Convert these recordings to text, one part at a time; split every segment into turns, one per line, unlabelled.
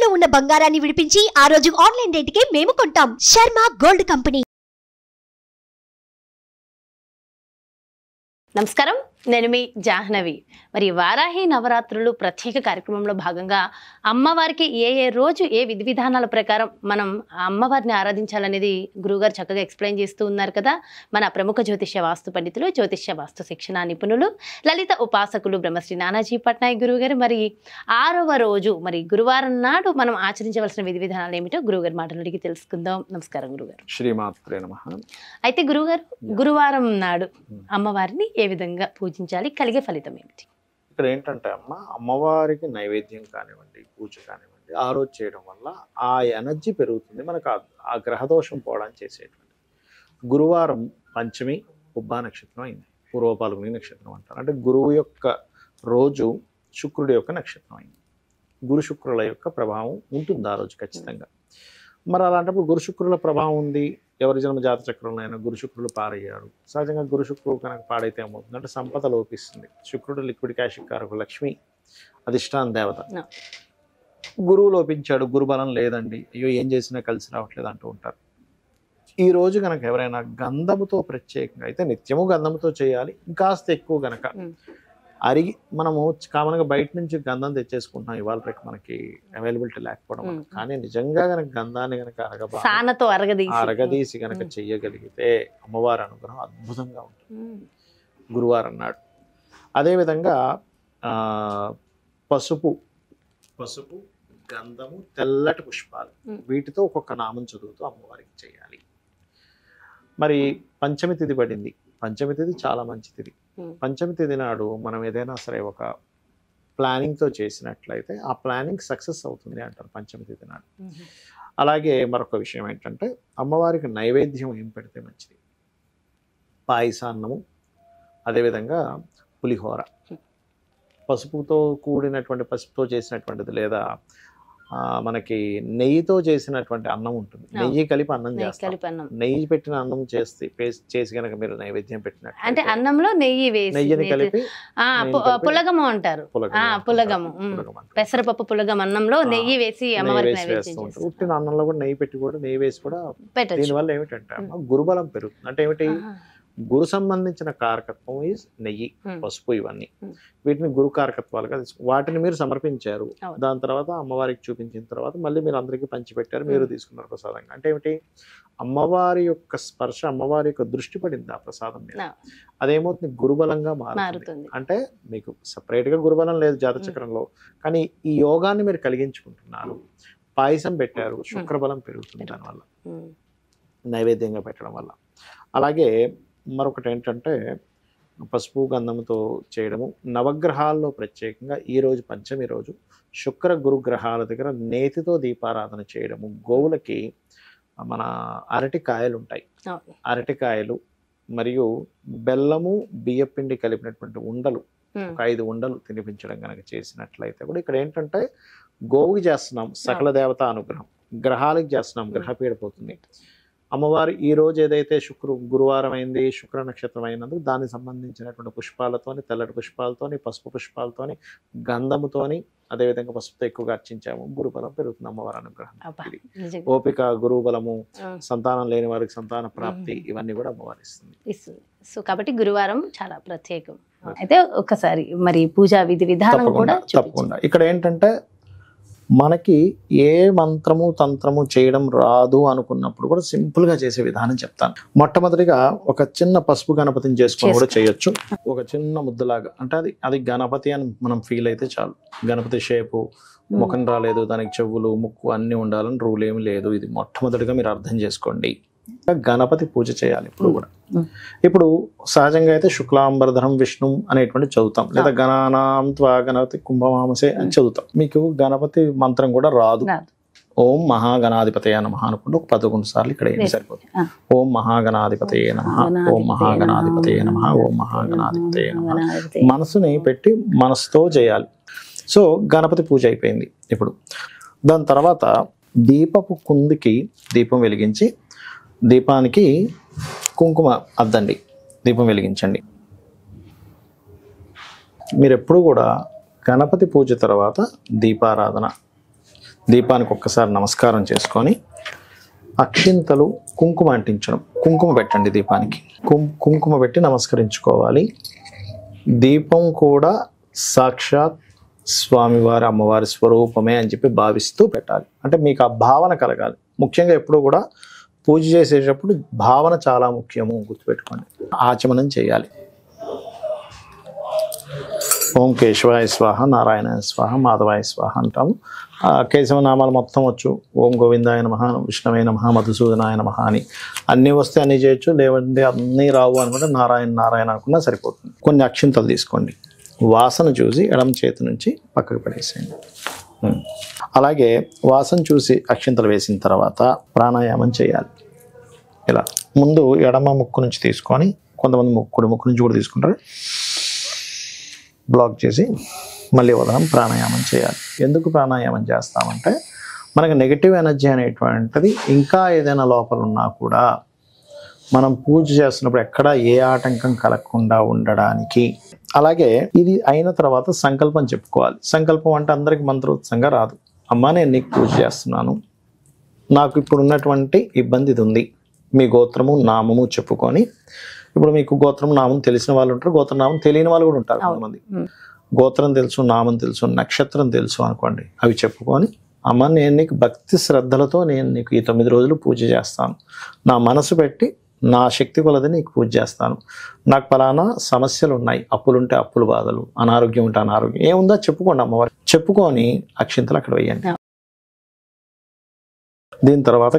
తాకట్టులో ఉన్న బంగారాన్ని విడిపించి ఆ రోజు ఆన్లైన్ రేటుకే మేము కొంటాం. Sharma gold company.
నమస్కారం, నేను మీ జాహ్నవి. మరి వారాహి నవరాత్రులు ప్రత్యేక కార్యక్రమంలో భాగంగా అమ్మవారికి ఏ రోజు ఏ విధి విధానాల ప్రకారం మనం అమ్మవారిని ఆరాధించాలనేది గురువుగారు చక్కగా ఎక్స్ప్లెయిన్ చేస్తూ ఉన్నారు కదా. మన ప్రముఖ జ్యోతిష్య వాస్తు పండితులు, జ్యోతిష్య వాస్తు శిక్షణ నిపుణులు, లలిత ఉపాసకులు బ్రహ్మశ్రీ నానాజీ పట్నాయక్ గురువుగారు. మరి 6వ రోజు మరి గురువారం నాడు మనం ఆచరించవలసిన విధి విధానాలు ఏమిటో గురువుగారి మాటలు అడిగి తెలుసుకుందాం. నమస్కారం గురుగారు.
శ్రీమాత్రే నమః.
అయితే గురువుగారు, గురువారం నాడు అమ్మవారిని ఏ విధంగా పూజించాలి, కలిగే ఫలితం ఏమిటి?
ఇక్కడ ఏంటంటే అమ్మవారికి నైవేద్యం కానివ్వండి, పూజ కానివ్వండి, ఆ రోజు చేయడం వల్ల ఆ ఎనర్జీ పెరుగుతుంది. మనకు ఆ గ్రహదోషం పోవడానికి చేసేటువంటి గురువారం పంచమి ఉబ్బా నక్షత్రం అయింది. పూర్వ పాల్గొని నక్షత్రం అంటారు. అంటే గురువు యొక్క రోజు శుక్రుడి యొక్క నక్షత్రం అయింది. గురు శుక్రుల యొక్క ప్రభావం ఉంటుంది ఆ రోజు ఖచ్చితంగా. మరి అలాంటప్పుడు గురు శుక్రుల ప్రభావం ఉంది. ఎవరి జన్మ జాత చక్రంలో అయినా గురు శుక్రులు పారయ్యారు. సహజంగా గురు శుక్రుడు కనుక పాడైతే ఏమవుతుంది అంటే సంపద లోపిస్తుంది. శుక్రుడు లిక్విడ్ క్యాష్ కారకుడు, లక్ష్మి అధిష్టాన దేవత. గురువు లోపించాడు, గురుబలం లేదండి, అయ్యో ఏం చేసినా కలిసి రావట్లేదు అంటూ ఉంటారు. ఈ రోజు కనుక ఎవరైనా గంధముతో ప్రత్యేకంగా అయితే నిత్యము గంధముతో చేయాలి. ఇంకాస్త ఎక్కువ కనుక అరిగి మనము కామన్గా బయట నుంచి గంధం తెచ్చేసుకుంటున్నాం ఇవాళ రేపు మనకి అవైలబిలిటీ లేకపోవడం. కానీ నిజంగా కనుక గంధాన్ని కనుక అరగదీసి కనుక చెయ్యగలిగితే అమ్మవారి అనుగ్రహం అద్భుతంగా ఉంటుంది గురువారం నాడు. అదేవిధంగా పసుపు, గంధము, తెల్లటి పుష్పాలు, వీటితో ఒక్కొక్క నామం చదువుతూ అమ్మవారికి చేయాలి. మరి పంచమి తిథి పడింది. పంచమి తిథి చాలా మంచి తిథి. పంచమి తిథి నాడు మనం ఏదైనా సరే ఒక ప్లానింగ్తో చేసినట్లయితే ఆ ప్లానింగ్ సక్సెస్ అవుతుంది అంటారు పంచమి తిథి నాడు. అలాగే మరొక విషయం ఏంటంటే అమ్మవారికి నైవేద్యం ఏం పెడితే మంచిది? పాయసాన్నము, అదేవిధంగా పులిహోర, పసుపుతో కూడినటువంటి పసుపుతో చేసినటువంటిది, లేదా మనకి నెయ్యితో చేసినటువంటి అన్నం ఉంటుంది. నెయ్యి కలిపి అన్నం చేస్తాం. నెయ్యి పెట్టిన అన్నం చేసి కనుక మీరు నైవేద్యం పెట్టినట్టు
అంటే అన్నంలో
నెయ్యిని కలిపి
పులగము అంటారు. పులగము, పెసరపప్పు పులగం అన్నంలో నెయ్యి వేసి
ఉట్టిన అన్నంలో కూడా నెయ్యి పెట్టి కూడా నెయ్యి వేసి కూడా. దీనివల్ల ఏమిటంటే గురుబలం పెరుగుతుంది. అంటే ఏమిటి? గురు సంబంధించిన కారకత్వం ఈజ్ నెయ్యి, పసుపు, ఇవన్నీ వీటిని గురు కారకత్వాలుగా వాటిని మీరు సమర్పించారు. దాని తర్వాత అమ్మవారికి చూపించిన తర్వాత మళ్ళీ మీరు అందరికీ పంచిపెట్టారు, మీరు తీసుకున్నారు ప్రసాదంగా. అంటే ఏమిటి? అమ్మవారి యొక్క స్పర్శ, అమ్మవారి యొక్క దృష్టి పడింది ఆ ప్రసాదం మీద. అదేమవుతుంది? గురుబలంగా మారుతుంది. అంటే మీకు సపరేట్గా గురుబలం లేదు జాతచక్రంలో, కానీ ఈ యోగాన్ని మీరు కలిగించుకుంటున్నారు. పాయసం పెట్టారు, శుక్రబలం పెరుగుతుంది దానివల్ల, నైవేద్యంగా పెట్టడం వల్ల. అలాగే మరొకటి ఏంటంటే పసుపు గంధంతో చేయడము. నవగ్రహాల్లో ప్రత్యేకంగా ఈరోజు పంచమి రోజు శుక్ర గురు గ్రహాల దగ్గర నేతితో దీపారాధన చేయడము. గోవులకి మన అరటికాయలు ఉంటాయి, అరటికాయలు మరియు బెల్లము, బియ్యపిండి కలిపినటువంటి ఉండలు, ఒక 5 ఉండలు తినిపించడం కనుక చేసినట్లయితే కూడా ఇక్కడ ఏంటంటే గోవుకి చేస్తున్నాం సకల దేవత అనుగ్రహం, గ్రహాలకు చేస్తున్నాం గ్రహపీడ పోతుంది. అమ్మవారు ఈ రోజు ఏదైతే గురువారం అయింది, శుక్ర నక్షత్రం అయినందుకు దానికి సంబంధించినటువంటి పుష్పాలతోని, తెల్లటి పుష్పాలతోని, పసుపు పుష్పాలతోని, గంధముతోని, అదేవిధంగా పసుపుతో ఎక్కువగా అర్చించాము. గురుబలం పెరుగుతుంది అమ్మవారి అనుగ్రహం. ఓపిక, గురుబలము, సంతానం లేని వారికి సంతాన ప్రాప్తి, ఇవన్నీ కూడా అమ్మవారి ఇస్తుంది.
సో కాబట్టి గురువారం చాలా ప్రత్యేకం. అయితే ఒకసారి మరి పూజా విధి విధానం కూడా
తప్పకుండా. ఇక్కడ ఏంటంటే మనకి ఏ మంత్రము తంత్రము చేయడం రాదు అనుకున్నప్పుడు కూడా సింపుల్గా చేసే విధానం చెప్తాను. మొట్టమొదటిగా ఒక చిన్న పసుపు గణపతిని చేసుకొని కూడా చేయొచ్చు. ఒక చిన్న ముద్దలాగా, అంటే అది గణపతి అని మనం ఫీల్ అయితే చాలు. గణపతి షేపు, ముఖం రాలేదు, దానికి చెవులు, ముక్కు అన్నీ ఉండాలని రూల్ ఏమి లేదు. ఇది మొట్టమొదటిగా మీరు అర్థం చేసుకోండి. గణపతి పూజ చేయాలి ఇప్పుడు కూడా. ఇప్పుడు సహజంగా అయితే శుక్లాంబరధరం విష్ణు అనేటువంటి చదువుతాం, లేదా గణానాం త్వా గణపతి కుంభమామసే అని చదువుతాం. మీకు గణపతి మంత్రం కూడా రాదు. ఓం మహాగణాధిపతయ నమః అనుకుంటూ ఒక 11 సార్లు ఇక్కడ ఏం సరిపోతుంది. ఓం మహాగణాధిపతయ నమః, ఓం మహాగణాధిపతయ నమః, ఓం మహాగణాధిపతయ నమః. మనసుని పెట్టి మనసుతో చేయాలి. సో గణపతి పూజ అయిపోయింది. ఇప్పుడు దాని తర్వాత దీపపు కుందికి దీపం వెలిగించి దీపానికి కుంకుమ అద్దండి, దీపం వెలిగించండి. మీరు ఎప్పుడు కూడా గణపతి పూజ తర్వాత దీపారాధన దీపానికి ఒక్కసారి నమస్కారం చేసుకొని అక్షింతలు కుంకుమ అంటించడం, కుంకుమ పెట్టండి దీపానికి, కుంకుమ పెట్టి నమస్కరించుకోవాలి. దీపం కూడా సాక్షాత్ స్వామివారి అమ్మవారి స్వరూపమే అని చెప్పి భావిస్తూ పెట్టాలి. అంటే మీకు ఆ భావన కలగాలి. ముఖ్యంగా ఎప్పుడు కూడా పూజ చేసేటప్పుడు భావన చాలా ముఖ్యము, గుర్తుపెట్టుకోండి. ఆచమనం చేయాలి. ఓం కేశవాయ స్వాహ, నారాయణాయ స్వాహ, మాధవాయ స్వాహ అంటాము. కేశవ నామాలు మొత్తం వచ్చు. ఓం గోవిందాయ నమః, విష్ణవే నమః, మధుసూదనాయ నమః అని అన్నీ వస్తే అన్నీ చేయొచ్చు. లేవంటే అన్నీ రావు అనుకుంటే నారాయణ నారాయణ అనుకున్నా సరిపోతుంది. కొన్ని అక్షింతలు తీసుకోండి, వాసన చూసి ఎడమ చేతి నుంచి పక్కకు పడేసేయండి. అలాగే వాసన చూసి అక్షింతలు వేసిన తర్వాత ప్రాణాయామం చేయాలి. ఇలా ముందు ఎడమ ముక్కు నుంచి తీసుకొని, కొంతమంది కుడి ముక్కు నుంచి కూడా తీసుకుంటారు, బ్లాక్ చేసి మళ్ళీ ఉదయం ప్రాణాయామం చేయాలి. ఎందుకు ప్రాణాయామం చేస్తామంటే మనకు నెగిటివ్ ఎనర్జీ అనేటువంటిది ఇంకా ఏదైనా లోపల ఉన్నా కూడా మనం పూజ చేస్తున్నప్పుడు ఎక్కడ ఏ ఆటంకం కలగకుండా ఉండడానికి. అలాగే ఇది అయిన తర్వాత సంకల్పం చెప్పుకోవాలి. సంకల్పం అంటే అందరికి మంత్రోత్సంగా రాదు. అమ్మా నేను నీకు పూజ చేస్తున్నాను, నాకు ఇప్పుడు ఉన్నటువంటి ఇబ్బంది ఇది ఉంది, మీ గోత్రము నామము చెప్పుకొని, ఇప్పుడు మీకు గోత్రం నామం తెలిసిన వాళ్ళు ఉంటారు, గోత్రనామం తెలియని వాళ్ళు కూడా ఉంటారు కొంతమంది. గోత్రం తెలుసు, నామం తెలుసు, నక్షత్రం తెలుసు అనుకోండి, అవి చెప్పుకొని అమ్మ నేను నీకు భక్తి శ్రద్ధలతో నేను నీకు ఈ 9 రోజులు పూజ చేస్తాను, నా మనసు పెట్టి నా శక్తి కొలది నీకు పూజ చేస్తాను, నాకు ఫలానా సమస్యలు ఉన్నాయి, అప్పులుంటే అప్పులు బాధలు, అనారోగ్యం ఉంటే అనారోగ్యం, ఏముందో చెప్పుకోండి అమ్మవారు. చెప్పుకొని అక్షింతలు అక్కడ వేయండి. దీని తర్వాత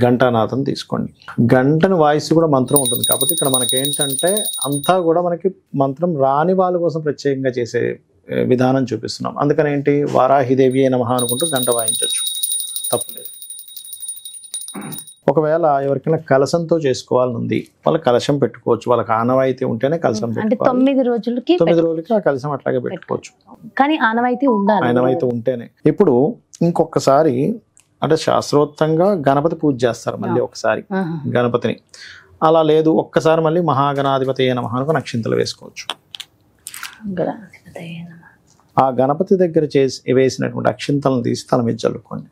గంటానాదం తీసుకోండి. గంటను వాయిస్ కూడా మంత్రం ఉంటుంది. కాకపోతే ఇక్కడ మనకి ఏంటంటే అంతా కూడా మనకి మంత్రం రాని వాళ్ళ కోసం ప్రత్యేకంగా చేసే విధానం చూపిస్తున్నాం. అందుకని ఏంటి, వారాహిదేవి నమః అనుకుంటూ గంట వాయించవచ్చు, తప్పులేదు. ఒకవేళ ఎవరికైనా కలశంతో చేసుకోవాలని ఉంది, వాళ్ళ కలశం పెట్టుకోవచ్చు. వాళ్ళకి ఆనవాయితీ ఉంటేనే కలశం పెట్టుకోవాలి.
9 రోజులకి
ఆ కలశం అట్లాగే పెట్టుకోవచ్చు,
కానీ ఆనవాయితీ ఉండాలి.
ఆనవాయితీ ఉంటేనే. ఇప్పుడు ఇంకొకసారి అంటే శాస్త్రోక్తంగా గణపతి పూజ చేస్తారు మళ్ళీ ఒకసారి గణపతిని. అలా లేదు, ఒక్కసారి మళ్ళీ మహాగణాధిపతయే నమః అనుకుని అక్షింతలు వేసుకోవచ్చు. ఆ గణపతి దగ్గర వేసినటువంటి అక్షింతలను తీసి తల మీద చల్లుకోండి.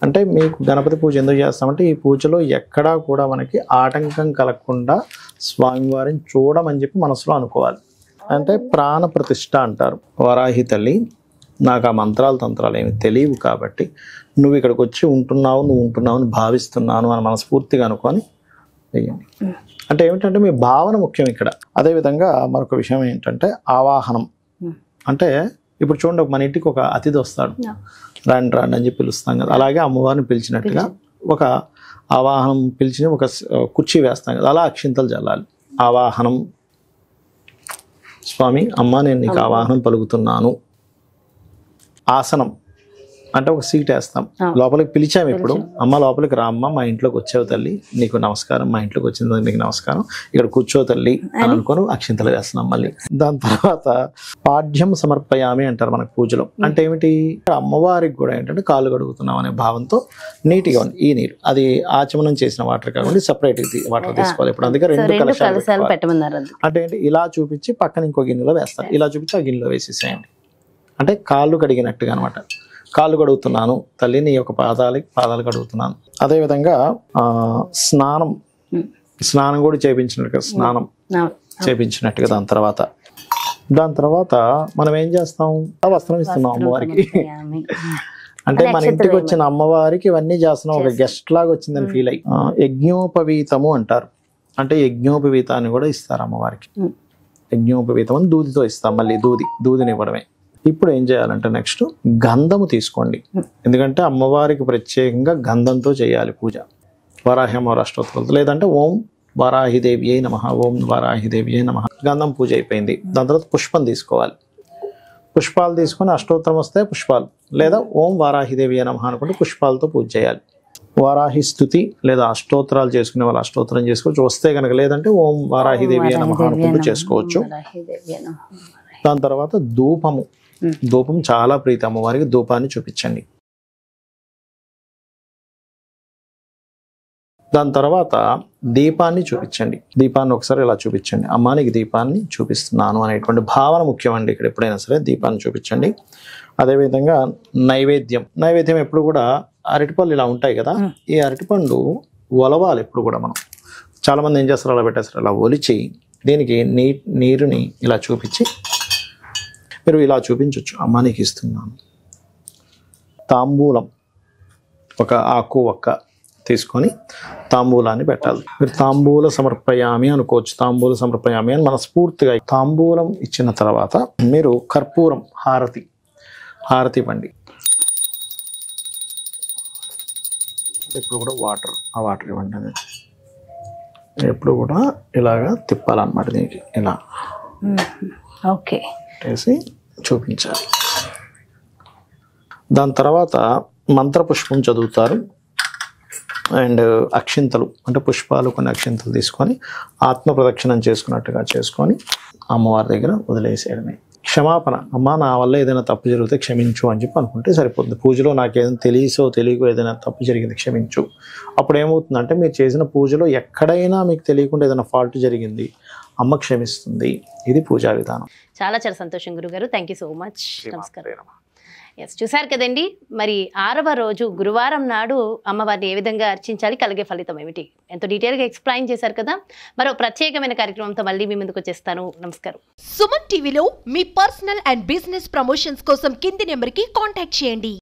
అంటే మీకు గణపతి పూజ ఎందుకు చేస్తామంటే ఈ పూజలో ఎక్కడా కూడా మనకి ఆటంకం కలగకుండా స్వామివారిని చూడమని చెప్పి మనసులో అనుకోవాలి. అంటే ప్రాణ ప్రతిష్ఠ అంటారు. వరాహి తల్లి, నాకు ఆ మంత్రాలు తంత్రాలు ఏమి తెలియవు కాబట్టి నువ్వు ఇక్కడికి వచ్చి ఉంటున్నావు అని భావిస్తున్నాను అని మనస్ఫూర్తిగా అనుకొని వెయ్యండి. అంటే ఏమిటంటే మీ భావన ముఖ్యం ఇక్కడ. అదేవిధంగా మరొక విషయం ఏంటంటే ఆవాహనం. అంటే ఇప్పుడు చూడండి, మన ఇంటికి ఒక అతిథి వస్తాడు, రాండి రాండి అని చెప్పి పిలుస్తాం కదా, అలాగే అమ్మవారిని పిలిచినట్టుగా ఒక ఆవాహనం పిలిచి ఒక కుర్చీ వేస్తాం కదా, అలా అక్షింతలు చల్లాలి. ఆవాహనం, స్వామి అమ్మ నేను నీకు ఆవాహనం పలుకుతున్నాను. ఆసనం అంటే ఒక సీట్ వేస్తాం, లోపలికి పిలిచాము. ఇప్పుడు అమ్మ లోపలికి రా అమ్మ, మా ఇంట్లోకి వచ్చావు తల్లి, నీకు నమస్కారం, మా ఇంట్లోకి వచ్చిన నీకు నమస్కారం, ఇక్కడ కూర్చో తల్లి అనుకొని అక్షింతలు వేస్తున్నాం మళ్ళీ. దాని తర్వాత పాఠ్యం సమర్పయామి అంటారు మనకు పూజలో. అంటే ఏమిటి, అమ్మవారికి కూడా ఏంటంటే కాళ్ళు కడుగుతున్నాం అనే భావంతో నీట్గా ఉంది ఈ నీరు. అది ఆచమనం చేసిన వాటర్ కాకుండా సపరేట్ వాటర్ తీసుకోవాలి. ఇప్పుడు అందుకే 2 కలశాలు
పెట్టమన్నారు.
అంటే ఏంటి, ఇలా చూపించి పక్కన ఇంకో గిన్నెలో వేస్తారు, ఇలా చూపించి ఆ గిన్నెలో వేసేసేయండి. అంటే కాళ్ళు కడిగినట్టుగా అనమాట. కాళ్ళు కడుగుతున్నాను తల్లి, నీ యొక్క పాదాలు కడుగుతున్నాను. అదేవిధంగా స్నానం కూడా చేయించినట్టుగా, స్నానం చేయించినట్టుగా. దాని తర్వాత మనం ఏం చేస్తాం, వస్త్రం ఇస్తున్నాం అమ్మవారికి. అంటే మన ఇంటికి వచ్చిన అమ్మవారికి ఇవన్నీ చేస్తున్నాం, ఒక గెస్ట్ లాగా వచ్చిందని ఫీల్ అయ్యి. యజ్ఞోపవీతము అంటారు. అంటే యజ్ఞోపవీతాన్ని కూడా ఇస్తారు అమ్మవారికి. యజ్ఞోపవీతం అని దూదితో ఇస్తాం, మళ్ళీ దూదిని ఇవ్వడమే. ఇప్పుడు ఏం చేయాలంటే నెక్స్ట్ గంధము తీసుకోండి. ఎందుకంటే అమ్మవారికి ప్రత్యేకంగా గంధంతో చేయాలి పూజ. వరాహి అమ్మవారి అష్టోత్తరాలతో, లేదంటే ఓం వారాహిదేవ్యై నమః, ఓం వారాహిదేవ్యై నమః. గంధం పూజ అయిపోయింది. దాని తర్వాత పుష్పం తీసుకోవాలి. పుష్పాలు తీసుకొని అష్టోత్తరం వస్తే పుష్పాలు, లేదా ఓం వారాహిదేవ్యై నమః అనుకుంటే పుష్పాలతో పూజ చేయాలి. వారాహి స్తుతి లేదా అష్టోత్తరాలు చేసుకునే వాళ్ళు అష్టోత్తరం చేసుకోవచ్చు, వస్తే కనుక. లేదంటే ఓం వారాహిదేవ్యై నమః అనుకుంటూ చేసుకోవచ్చు. దాని తర్వాత ధూపం చాలా ప్రీతి అమ్మవారికి, ధూపాన్ని చూపించండి. దాని తర్వాత దీపాన్ని చూపించండి. దీపాన్ని ఒకసారి ఇలా చూపించండి, అమ్మానికి దీపాన్ని చూపిస్తున్నాను అనేటువంటి భావన ముఖ్యమండి ఇక్కడ. ఎప్పుడైనా సరే దీపాన్ని చూపించండి. అదేవిధంగా నైవేద్యం ఎప్పుడు కూడా అరటిపళ్ళు ఇలా ఉంటాయి కదా, ఈ అరటిపండు ఒలవాలి ఎప్పుడు కూడా. మనం చాలామంది ఏం చేస్తారు, అలా పెట్టేస్తారు. అలా ఒలిచి దీనికి నీరుని ఇలా చూపించి, మీరు ఇలా చూపించవచ్చు, అమ్మ నీకు ఇస్తున్నాను. తాంబూలం ఒక ఆకు ఒక్క తీసుకొని తాంబూలాన్ని పెట్టాలి. మీరు తాంబూల సమర్పయామి అనుకోవచ్చు. తాంబూల సమర్పయామి అని మనస్ఫూర్తిగా తాంబూలం ఇచ్చిన తర్వాత మీరు కర్పూరం హారతి ఇవ్వండి. ఇప్పుడు కూడా ఆ వాటర్ ఇవ్వండి. అది ఎప్పుడు కూడా ఇలాగా తిప్పాలన్నమాట. దీనికి ఇలా
ఓకే
వేసి చూపించాలి. దాని తర్వాత మంత్రపుష్పం చదువుతారు. అండ్ అక్షింతలు అంటే పుష్పాలు, కొన్ని అక్షింతలు తీసుకొని ఆత్మ ప్రదక్షిణం చేసుకున్నట్టుగా చేసుకొని అమ్మవారి దగ్గర వదిలేసేయడమే. క్షమాపణ, అమ్మ నా వల్ల ఏదైనా తప్పు జరిగితే క్షమించు అని చెప్పి అనుకుంటే సరిపోతుంది. పూజలో నాకు ఏదైనా తెలియకో ఏదైనా తప్పు జరిగింది క్షమించు. అప్పుడు ఏమవుతుందంటే మీరు చేసిన పూజలో ఎక్కడైనా మీకు తెలియకుండా ఏదైనా ఫాల్ట్ జరిగింది, అమ్మ క్షమిస్తుంది. ఇది పూజా విధానం.
చాలా సంతోషం గురుగారు. Thank you so much. నమస్కారం. ఎస్, చూసారు కదండి. మరి 6వ రోజు గురువారం నాడు అమ్మవారిని ఏ విధంగా అర్చించాలి, కలిగే ఫలితం ఏమిటి, ఎంతో డీటెయిల్గా ఎక్స్ప్లెయిన్ చేశారు కదా. మరో ప్రత్యేకమైన కార్యక్రమంతో మళ్ళీ మీ ముందుకు వచ్చేస్తాను. నమస్కారం.
సుమన్ టీవీలో మీ పర్సనల్ అండ్ బిజినెస్ ప్రమోషన్స్ కోసం కింది నెంబర్కి కాంటాక్ట్ చేయండి.